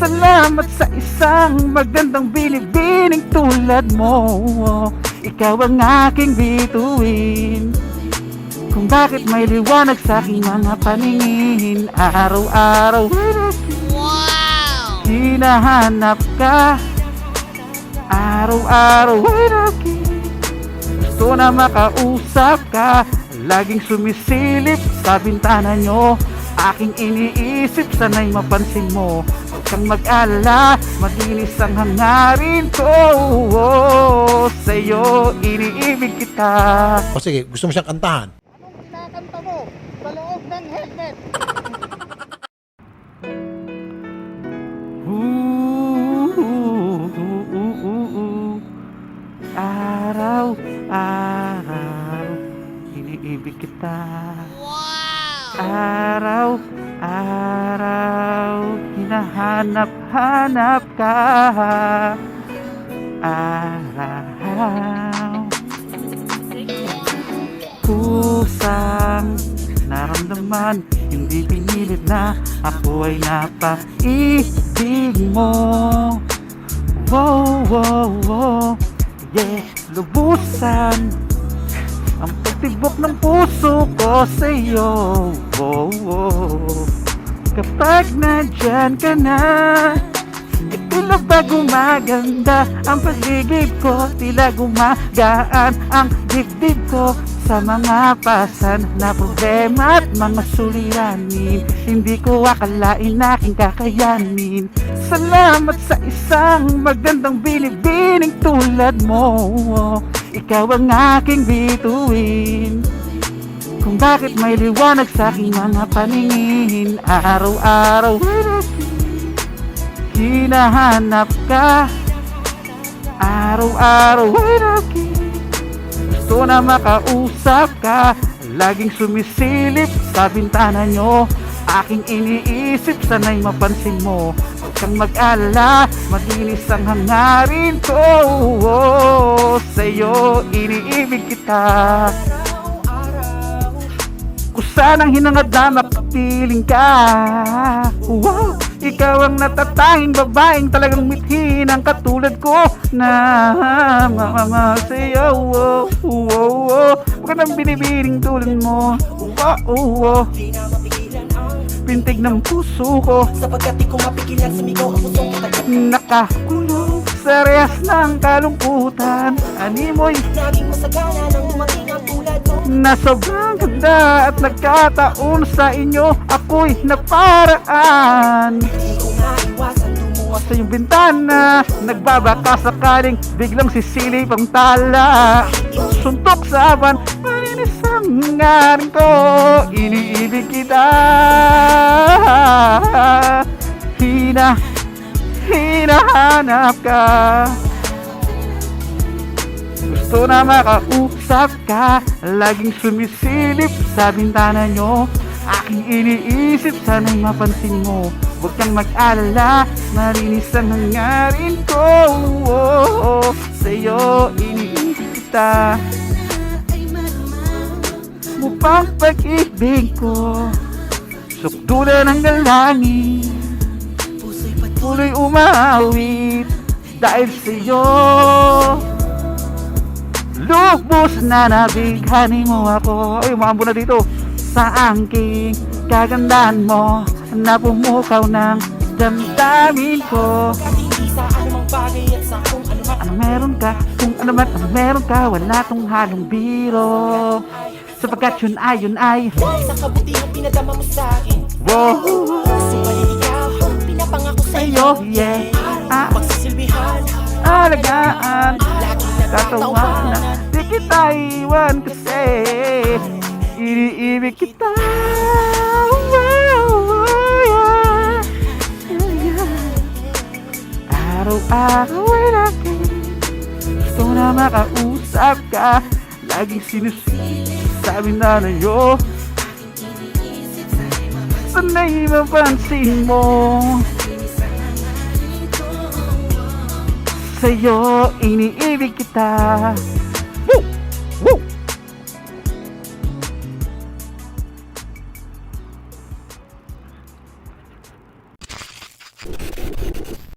Salamat sa isang magandang binibining tulad mo. Ikaw ang aking bituin, kung bakit may liwanag sa aking mga paningin. Araw-araw hinahanap ka, araw-araw gusto na makausap ka. Laging sumisilip sa bintana nyo, aking iniisip, sana'y mapansin mo. Huwag kang mag-alala, malinis ang hangarin ko. Sa'yo iniibig kita. O sige, gusto mo siyang kantahan? Anong kinakanta mo sa loob ng helmet? Araw-araw iniibig kita. Araw-araw hinahanap-hanap ka. Araw kusang naramdaman, hindi pinilit na ako ay napaibig mo. Wow, wow, wow, yeah, lubusan ang pagtibok ng puso ko sa'yo. Oh, oh. Kapag nandyan ka na, tila ba gumaganda ang paligid ko, tila gumagaan ang dibdib ko sa mga pasan na problema at mga suliranin. Hindi ko akalain aking kakayanin. Salamat sa isang magandang binibining tulad mo. Ikaw ang aking bituin, kung bakit may liwanag sa aking mga paningin. Araw-araw hinahanap ka, araw-araw gusto na makausap ka. Laging sumisilip sa bintana nyo, aking iniisip, sana'y mapansin mo. Huwag kang mag-alala, malinis ang hangarin ko. Sa'yo iniibig kita. Kung sanang hinangad na makapiling ka. Wow, ikaw ang natatanging babaeng talagang mithin ang katulad ko na mamasayaw. Wow, wow, wow. Magandang binibining tulad mo. Wow, wow. Pintig ng puso ko, sapagkat di ko mapigilan sumigaw ang pusong katagat. nakakulong sa rehas ng kalungkutan. Animoy Naging masagana nang dumating ang tulad mo. na sobrang ganda at nagkataon sa inyo ako'y naparaan. Di ko maiwasan lumuwas Sa iyong bintana, nagbabaka sakaling biglang sisilip ang tala. Suntok sa aban, malinis ang ngarin ko. Iniibig kita. Hinahanap ka. Gusto na makausap ka. Laging sumisilip sa bintana nyo, aking iniisip, sana'y mapansin mo. Huwag kang mag-alala, malinis ang hangarin ko. Sa'yo iniisip kita. Mupang pag-ibig ko, sukdulan ng galangin, tuloy umawit dahil sa'yo. Lubos na nabighani mo ako. Ay, umaambo na dito. Sa angking kagandahan mo, na pumukaw ng damdamin ko. hindi sa anumang bagay at sa kung ano man. Ano meron ka, kung ano man ang meron ka, wala tong halong biro. Sapagkat yun ay Dahil sa kabutihang pinadama mo sa akin, wow, subalit ikaw ang pinapangako sa'yo. sa'yo, yeah. Pagsisilbihan, Alagaan, laging katawanan, nagtatawanan. di kita iwan kasi iniibig kita. Araw-araw ay lagi gusto na makausap ka. Laging sinasabi na nyo, sana'y mapansin mo. Sa'yo iniibig kita.